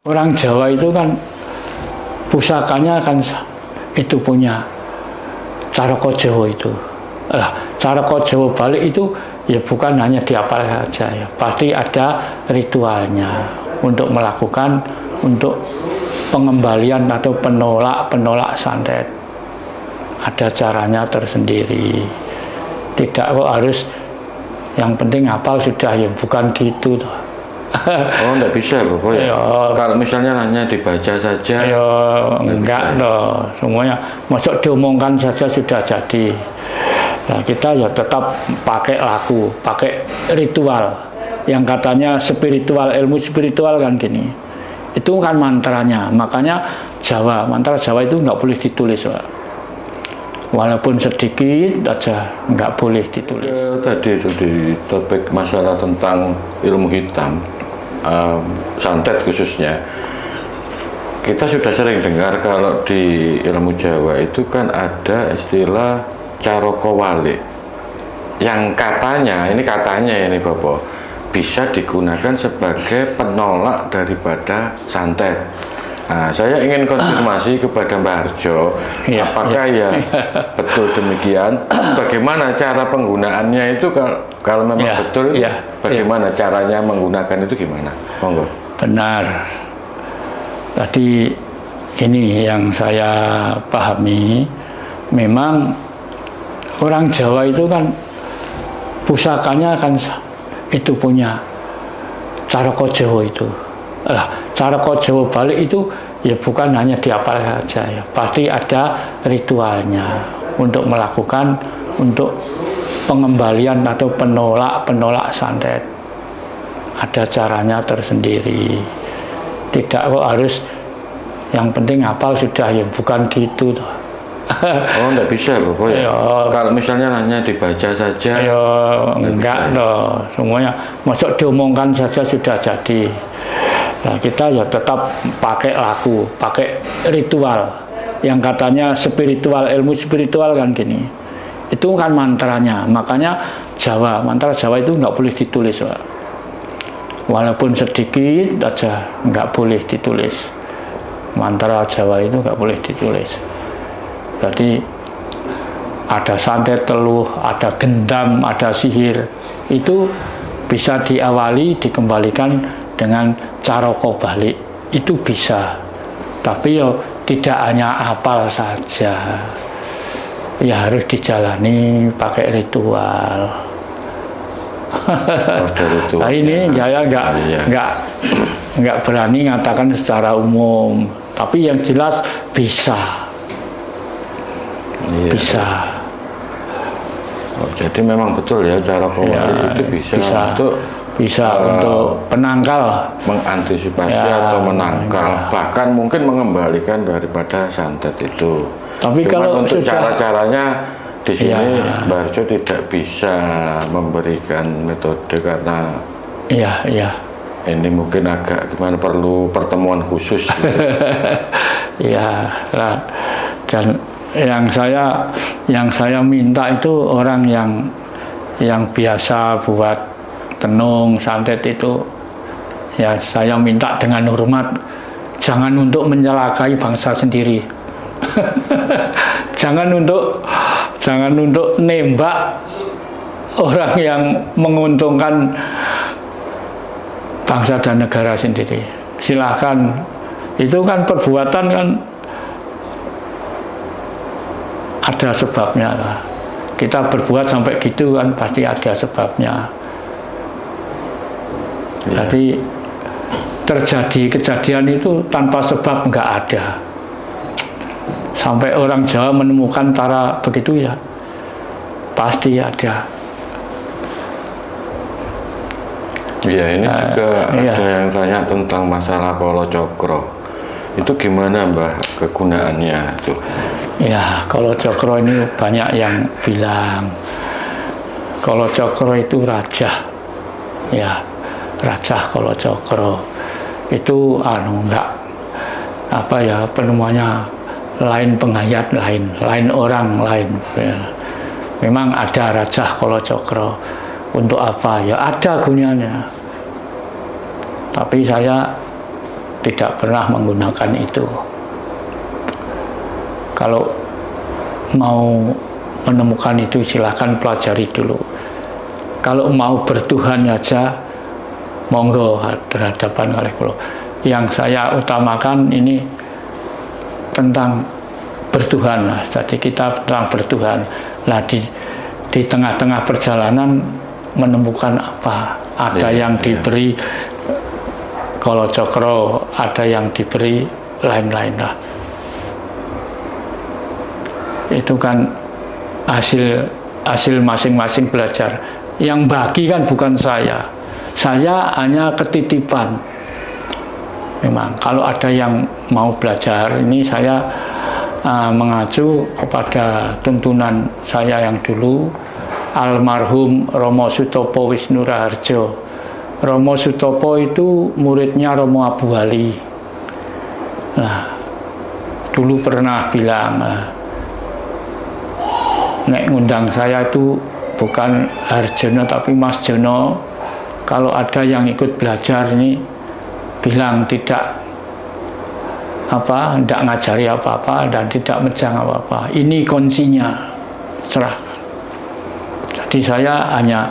Orang Jawa itu kan pusakanya kan itu punya Caraka Jawa itu. Lah, Caraka Jawa balik itu ya bukan hanya dihafal saja ya. Pasti ada ritualnya untuk melakukan untuk pengembalian atau penolak santet. Ada caranya tersendiri. Tidak kok harus yang penting hafal sudah ya, bukan gitu toh. Oh, enggak bisa Bapak ya? Kalau misalnya hanya dibaca saja? Ya, enggak loh, semuanya masuk diomongkan saja sudah jadi. Nah, kita ya tetap pakai laku, pakai ritual yang katanya spiritual, ilmu spiritual kan gini. Itu kan mantranya, makanya mantra Jawa itu enggak boleh ditulis Pak. Walaupun sedikit aja nggak boleh ditulis. Tadi itu di topik masalah tentang ilmu hitam, santet khususnya, kita sudah sering dengar kalau di ilmu Jawa itu kan ada istilah Caraka Walik yang katanya ini Bapak bisa digunakan sebagai penolak daripada santet. Nah, saya ingin konfirmasi kepada Mbah Harjo, apakah ya betul demikian? Bagaimana cara penggunaannya itu kalau memang betul itu, bagaimana caranya menggunakan itu gimana? Monggo. Benar. Tadi ini yang saya pahami, memang orang Jawa itu kan pusakanya kan itu punya Caraka Jawa itu. Lah, Caraka Jawa balik itu ya bukan hanya dihafal saja ya. Pasti ada ritualnya untuk melakukan untuk pengembalian atau penolak santet. Ada caranya tersendiri. Tidak kok harus yang penting hafal sudah ya, bukan gitu toh. Oh, enggak bisa Bapak ya? Kalau misalnya hanya dibaca saja? Ya, enggak loh, semuanya masuk diomongkan saja sudah jadi. Nah, kita ya tetap pakai laku, pakai ritual yang katanya spiritual, ilmu spiritual kan gini. Itu kan mantranya, makanya mantra Jawa itu nggak boleh ditulis Pak. Walaupun sedikit aja nggak boleh ditulis. Mantra Jawa itu nggak boleh ditulis. Jadi ada santet teluh, ada gendam, ada sihir, itu bisa diawali dikembalikan dengan Caraka balik, itu bisa. Tapi ya tidak hanya hafal saja, ya harus dijalani pakai ritual. Nah, ini saya nggak berani mengatakan secara umum, tapi yang jelas bisa. Bisa. Oh, jadi memang betul ya Caraka Walik itu bisa untuk penangkal, mengantisipasi atau menangkal, bahkan mungkin mengembalikan daripada santet itu. Tapi cuman kalau untuk cara-caranya di sini Mbah Harjo tidak bisa memberikan metode karena ini mungkin agak gimana, perlu pertemuan khusus. Iya, dan yang saya minta itu orang yang biasa buat tenung santet itu, ya saya minta dengan hormat, jangan untuk menyelakai bangsa sendiri. jangan untuk nembak orang yang menguntungkan bangsa dan negara sendiri. Silahkan, itu kan perbuatan kan ada sebabnya lah. Kita berbuat sampai gitu kan pasti ada sebabnya. Jadi terjadi kejadian itu tanpa sebab nggak ada. Sampai orang Jawa menemukan cara begitu ya pasti ada. Iya, ini juga ada yang tanya tentang masalah Kalacakra. Itu gimana Mbah kegunaannya itu? Ya, Kalacakra ini banyak yang bilang Kalacakra itu raja. Ya, raja Kalacakra. Itu penemuannya lain penghayat lain orang lain. Ya. Memang ada raja Kalacakra. Untuk apa? Ya ada gunanya. Tapi saya tidak pernah menggunakan itu. Kalau mau menemukan itu silahkan pelajari dulu. Kalau mau bertuhan aja, monggo berhadapan oleh kula. Yang saya utamakan ini tentang bertuhan. Jadi kita tentang bertuhan. Nah di tengah-tengah perjalanan menemukan apa? Ada yang diberi Kala Cakra, ada yang diberi lain-lain lah. Itu kan hasil masing-masing belajar. Yang bagi kan bukan saya hanya ketitipan. Memang kalau ada yang mau belajar, ini saya mengacu kepada tuntunan saya yang dulu, almarhum Romo Sutopo Wisnu Raharjo. Romo Sutopo itu muridnya Romo Abu Wali. Nah, dulu pernah bilang, nek ngundang saya itu bukan Harjono tapi Mas Jono. Kalau ada yang ikut belajar ini bilang tidak ngajari apa-apa dan tidak menjang apa-apa. Ini kuncinya, serahkan. Jadi saya hanya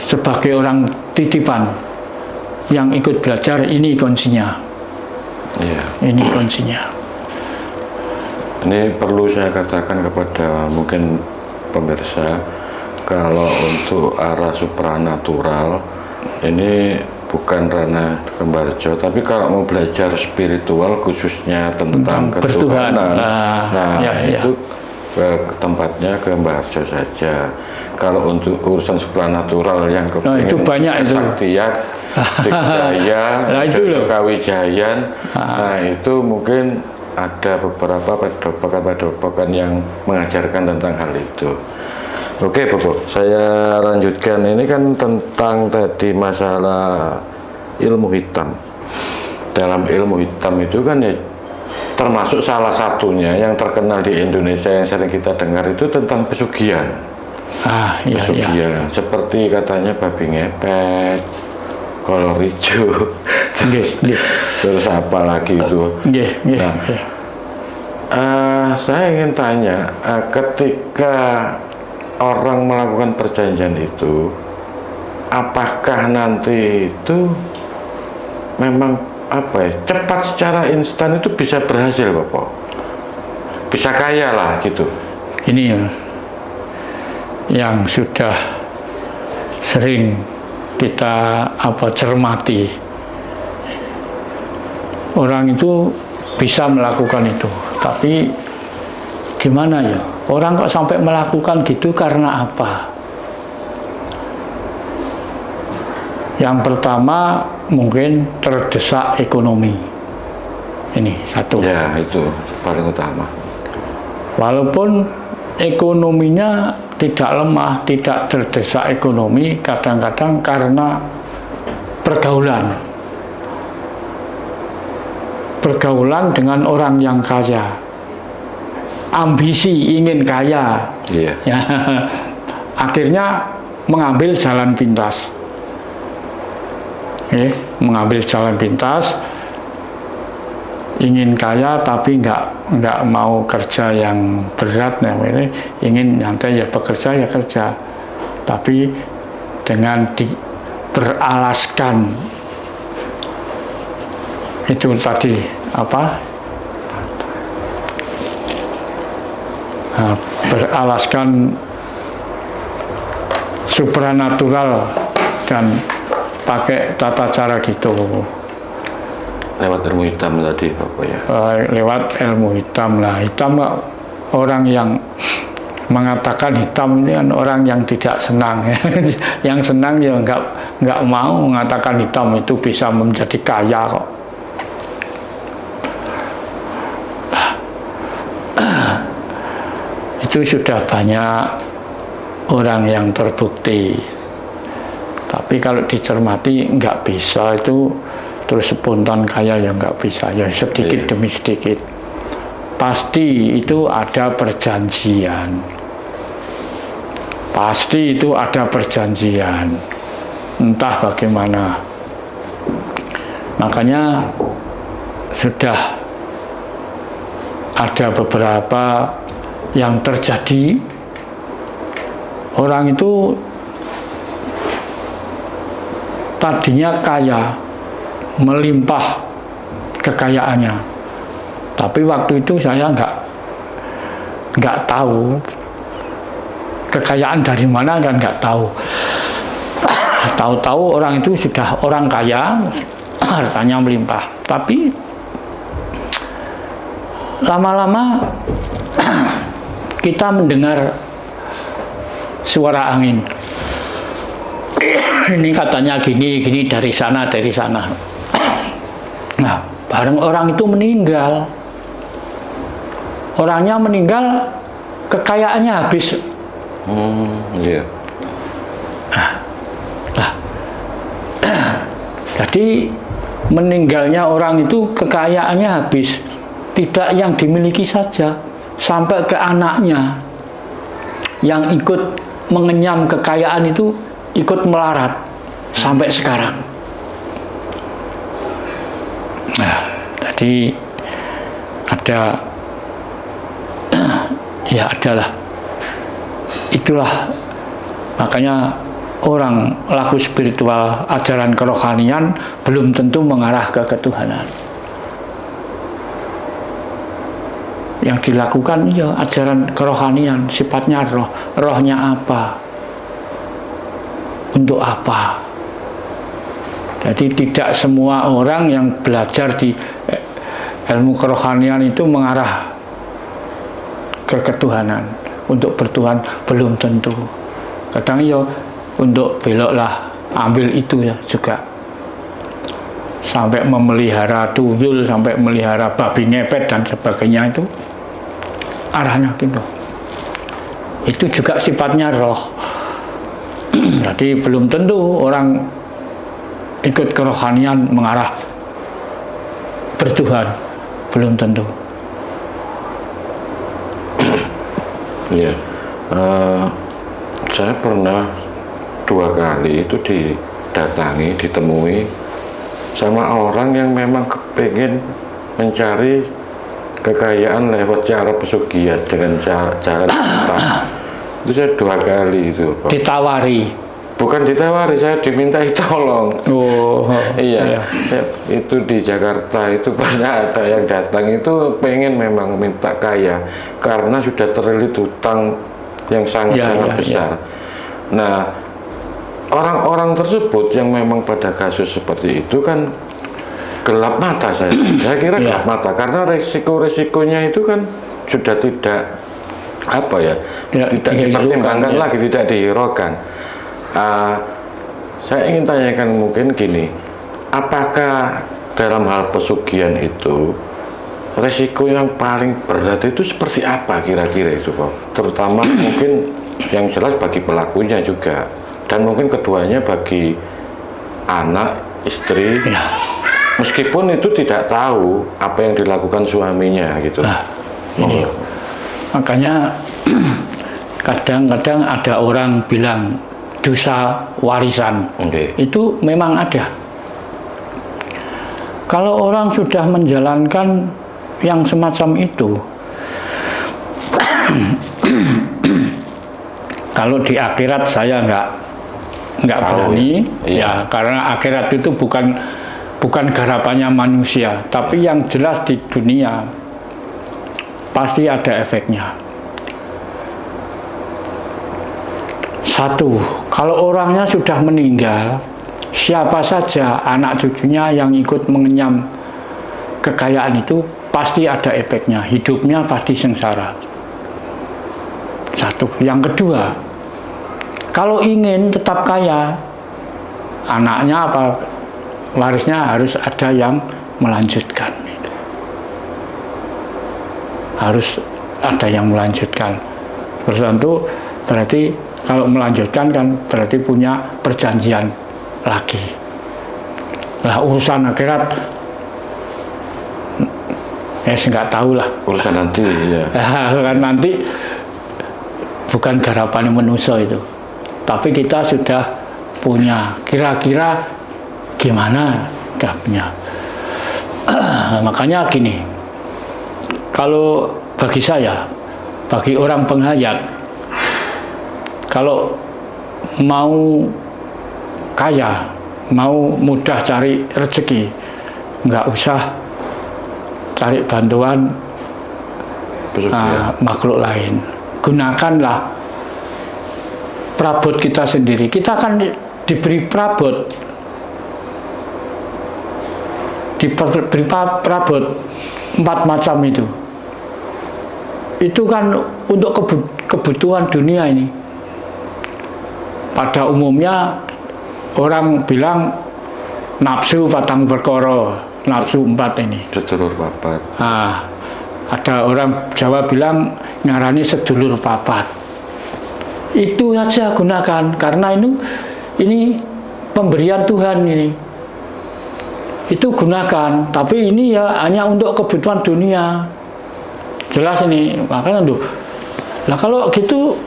sebagai orang titipan yang ikut belajar, ini kuncinya. Iya. Ini kuncinya. Ini perlu saya katakan kepada mungkin pemirsa, kalau untuk arah supranatural ini bukan ranah Kembarjo, tapi kalau mau belajar spiritual khususnya tentang ketuhanan, itu ke tempatnya ke Kembarjo saja. Kalau untuk urusan supranatural yang itu banyak itu. Kesaktian, Dikjaya, Kawijayan, itu mungkin ada beberapa padepokan yang mengajarkan tentang hal itu. Oke, Bapak, saya lanjutkan. Ini kan tentang tadi masalah ilmu hitam. Dalam ilmu hitam itu kan ya termasuk salah satunya yang terkenal di Indonesia yang sering kita dengar itu tentang pesugihan. Pesugihan, seperti katanya babi ngepet, kolor hijau, terus apa lagi itu. Saya ingin tanya, ketika orang melakukan perjanjian itu, apakah nanti itu memang cepat secara instan itu bisa berhasil, Bapak? Bisa kaya lah gitu. Ini yang sudah sering kita cermati. Orang itu bisa melakukan itu, tapi gimana ya? Orang kok sampai melakukan gitu karena apa? Yang pertama mungkin terdesak ekonomi. Ini satu. Ya, itu paling utama. Walaupun ekonominya tidak lemah, tidak terdesak ekonomi, kadang-kadang karena pergaulan. Pergaulan dengan orang yang kaya. Ambisi ingin kaya, ya, akhirnya mengambil jalan pintas, mengambil jalan pintas, ingin kaya tapi nggak mau kerja yang berat, ingin nyantai ya bekerja ya kerja, tapi dengan beralaskan itu tadi beralaskan supranatural dan pakai tata cara gitu. Lewat ilmu hitam tadi, Bapak ya? Lewat ilmu hitam lah. Hitam orang yang mengatakan hitam ini kan orang yang tidak senang. Yang senang ya nggak mau mengatakan hitam itu bisa menjadi kaya kok. Itu sudah banyak orang yang terbukti, tapi kalau dicermati nggak bisa itu terus spontan kaya ya nggak bisa, ya sedikit demi sedikit. Pasti itu ada perjanjian, pasti itu ada perjanjian, entah bagaimana. Makanya sudah ada beberapa yang terjadi, orang itu tadinya kaya, melimpah kekayaannya, tapi waktu itu saya nggak tahu kekayaan dari mana, kan nggak tahu. Tahu-tahu orang itu sudah orang kaya, hartanya melimpah, tapi lama-lama kita mendengar suara angin. Ini katanya gini dari sana. Nah, bareng orang itu meninggal. Orangnya meninggal, kekayaannya habis. Iya. Nah, jadi meninggalnya orang itu kekayaannya habis. Tidak yang dimiliki saja, sampai ke anaknya yang ikut mengenyam kekayaan itu ikut melarat sampai sekarang. Nah, jadi ada, ya adalah, itulah makanya orang laku spiritual, ajaran kerohanian belum tentu mengarah ke ketuhanan. Yang dilakukan ya ajaran kerohanian, sifatnya roh. Rohnya apa? Untuk apa? Jadi tidak semua orang yang belajar di ilmu kerohanian itu mengarah ke ketuhanan. Untuk bertuhan belum tentu. Kadang ya untuk beloklah, ambil itu ya juga. Sampai memelihara tuyul, sampai memelihara babi ngepet dan sebagainya, itu arahnya gitu. Itu juga sifatnya roh. Jadi belum tentu orang ikut kerohanian mengarah bertuhan, belum tentu. Ya, saya pernah 2 kali itu didatangi, ditemui sama orang yang memang kepengen mencari kekayaan lewat cara pesugihan dengan cara ditantang. Itu saya 2 kali itu, Pak. Ditawari? Bukan ditawari, saya dimintai tolong. Oh, iya. Itu di Jakarta itu pernah ada yang datang itu pengen memang minta kaya karena sudah terlilit hutang yang sangat besar. Nah, orang-orang tersebut yang memang pada kasus seperti itu kan gelap mata saya kira gelap mata karena resiko-resikonya itu kan sudah tidak tidak dipertimbangkan lagi, tidak dihiraukan. Saya ingin tanyakan mungkin gini, apakah dalam hal pesugihan itu resiko yang paling berat itu seperti apa kira-kira itu, Pak? Terutama mungkin yang jelas bagi pelakunya juga, dan mungkin keduanya bagi anak, istri. Meskipun itu tidak tahu apa yang dilakukan suaminya gitu. Nah, ini. Makanya kadang-kadang ada orang bilang dosa warisan. Itu memang ada. Kalau orang sudah menjalankan yang semacam itu, kalau di akhirat saya nggak berani, ya karena akhirat itu bukan garapannya manusia, tapi yang jelas di dunia pasti ada efeknya. Satu, kalau orangnya sudah meninggal, siapa saja anak cucunya yang ikut mengenyam kekayaan itu pasti ada efeknya, hidupnya pasti sengsara. Satu. Yang kedua, kalau ingin tetap kaya, anaknya apa warisnya harus ada yang melanjutkan. Harus ada yang melanjutkan. Tentu berarti kalau melanjutkan kan berarti punya perjanjian lagi. Lah urusan akhirat nggak tahu lah. Urusan nanti ya. Kan nanti bukan garapan manusia itu. Tapi kita sudah punya kira-kira gimana dah punya. Makanya gini, kalau bagi saya, bagi orang penghayat, kalau mau kaya, mau mudah cari rezeki, nggak usah cari bantuan makhluk lain. Gunakanlah prabot kita sendiri. Kita akan diberi prabot, diberi prabot 4 macam itu. Itu kan untuk kebutuhan dunia ini. Pada umumnya orang bilang nafsu patang perkara, nafsu 4 ini. Sedulur papat. Ada orang Jawa bilang ngarani sedulur papat. Itu saja gunakan, karena ini pemberian Tuhan ini. Itu gunakan, tapi ini ya hanya untuk kebutuhan dunia. Jelas ini, makanya lah kalau gitu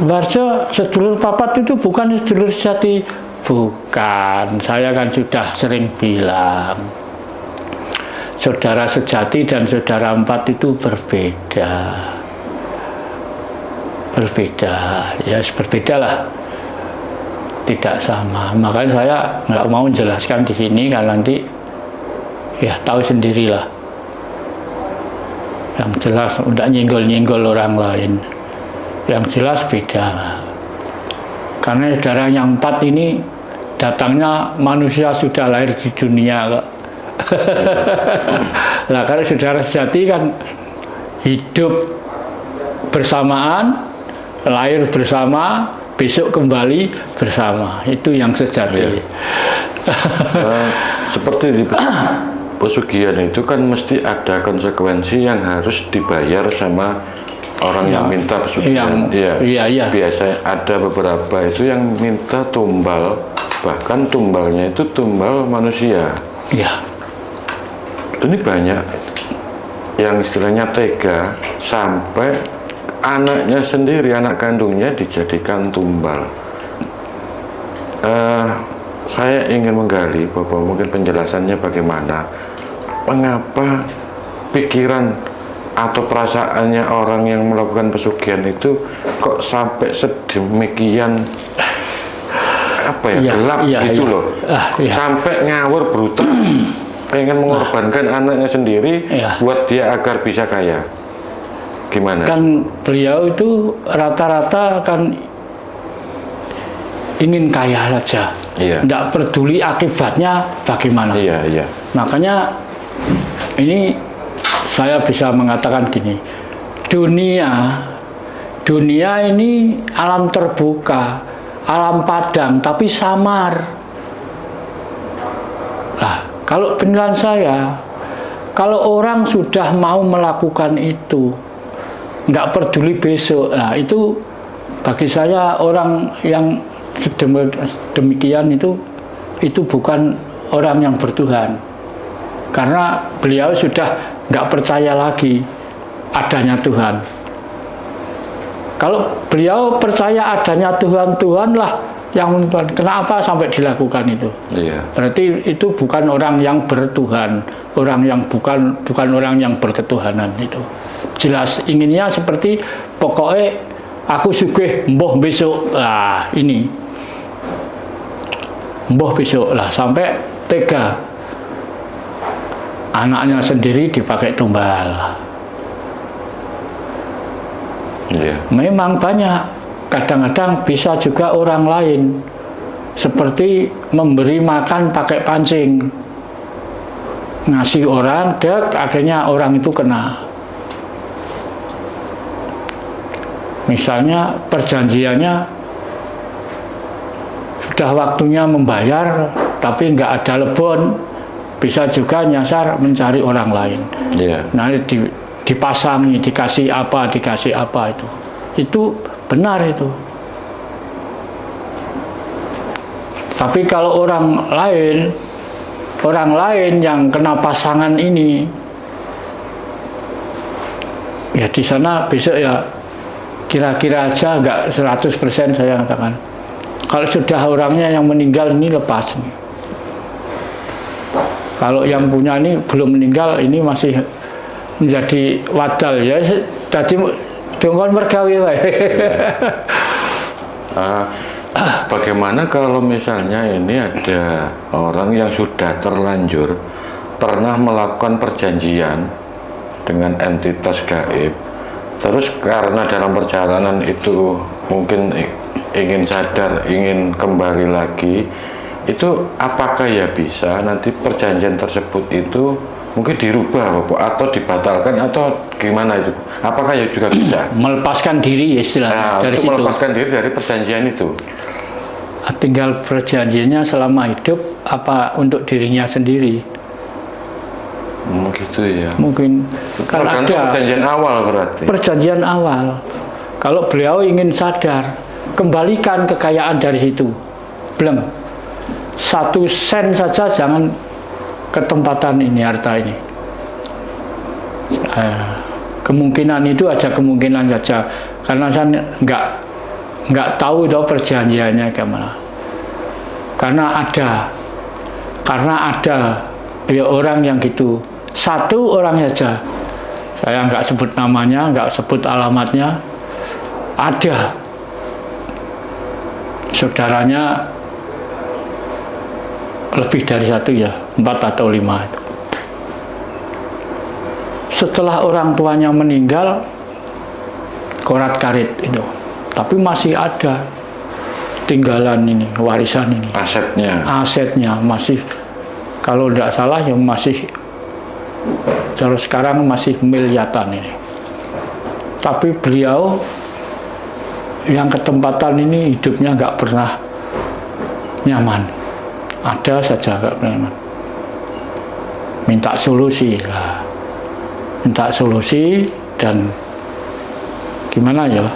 baca sedulur papat itu bukan sedulur sejati. Bukan, saya kan sudah sering bilang, saudara sejati dan saudara 4 itu berbeda. Berbeda, ya berbeda lah, tidak sama. Makanya saya nggak mau menjelaskan di sini, kan nanti ya tahu sendirilah. Yang jelas udah nyenggol-nyenggol orang lain. Yang jelas beda. Karena saudara yang 4 ini datangnya manusia sudah lahir di dunia kok. Nah, kalau saudara sejati kan hidup bersamaan, lahir bersama, besok kembali bersama. Itu yang sejati. Seperti di pesugihan itu kan mesti ada konsekuensi yang harus dibayar sama orang yang minta pesugihan. Iya. Biasanya ada beberapa itu yang minta tumbal, bahkan tumbalnya itu tumbal manusia. Iya. Ini banyak yang istilahnya tega sampai anaknya sendiri, anak kandungnya dijadikan tumbal. Saya ingin menggali Bapak, mungkin penjelasannya bagaimana, mengapa pikiran atau perasaannya orang yang melakukan pesugihan itu kok sampai sedemikian gelap gitu loh, sampai ngawur brutal, pengen mengorbankan anaknya sendiri buat dia agar bisa kaya. Gimana? Kan beliau itu rata-rata kan ingin kaya saja, tidak peduli akibatnya bagaimana. Makanya ini saya bisa mengatakan gini, dunia ini alam terbuka, alam padang, tapi samar. Nah, kalau penilaian saya, kalau orang sudah mau melakukan itu, nggak peduli besok, nah itu bagi saya orang yang demikian itu bukan orang yang bertuhan. Karena beliau sudah nggak percaya lagi adanya Tuhan. Kalau beliau percaya adanya Tuhan, Tuhanlah yang kenapa sampai dilakukan itu? Berarti itu bukan orang yang bertuhan, orang yang bukan orang yang berketuhanan itu. Jelas inginnya seperti pokoknya aku sugih mboh besok, ini mboh besok lah, sampai tega anaknya sendiri dipakai tumbal. Memang banyak, kadang-kadang bisa juga orang lain, seperti memberi makan pakai pancing, ngasih orang, akhirnya orang itu kena. Misalnya perjanjiannya sudah waktunya membayar, tapi nggak ada lebon, bisa juga nyasar mencari orang lain. Nah, dipasangi, dikasih apa itu benar itu. Tapi kalau orang lain yang kena pasangan ini, ya di sana besok ya kira-kira aja nggak 100% saya katakan. Kalau sudah orangnya yang meninggal ini lepas nih. Kalau yang punya ini belum meninggal, ini masih menjadi wadal ya. Tadi dongkon mergawe wae. Bagaimana kalau misalnya ini ada orang yang sudah terlanjur pernah melakukan perjanjian dengan entitas gaib, terus karena dalam perjalanan itu mungkin ingin sadar, ingin kembali lagi, itu apakah ya bisa nanti perjanjian tersebut itu mungkin dirubah Bapak, atau dibatalkan atau gimana itu? Apakah ya juga bisa? Melepaskan diri istilahnya dari situ. Melepaskan diri dari perjanjian itu. Tinggal perjanjiannya selama hidup apa untuk dirinya sendiri. Gitu ya. Mungkin kan ada perjanjian awal berarti. Perjanjian awal. Kalau beliau ingin sadar, kembalikan kekayaan dari situ. Belum. 1 sen saja jangan ke tempatan ini, harta ini. Kemungkinan itu aja kemungkinan saja, karena saya nggak tahu itu perjanjiannya kemana. Karena ada ya orang yang gitu, 1 orang saja, saya nggak sebut namanya, nggak sebut alamatnya, ada saudaranya lebih dari 1 ya, 4 atau 5 itu. Setelah orang tuanya meninggal, korat karit itu, tapi masih ada tinggalan ini, warisan ini, asetnya masih, kalau tidak salah ya masih, terus sekarang masih miliatan ini. Tapi beliau yang ketempatan ini hidupnya nggak pernah nyaman. Ada saja nggak pernah. Minta solusi lah, minta solusi, dan gimana ya?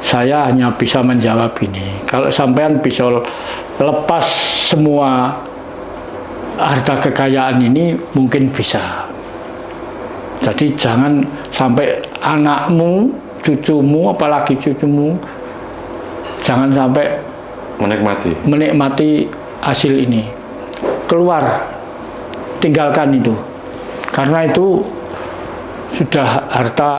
Saya hanya bisa menjawab ini. Kalau sampean bisa lepas semua harta kekayaan ini, mungkin bisa. Jadi jangan sampai anakmu, cucumu, apalagi cucumu, jangan sampai menikmati hasil ini. Keluar, tinggalkan itu, karena itu sudah harta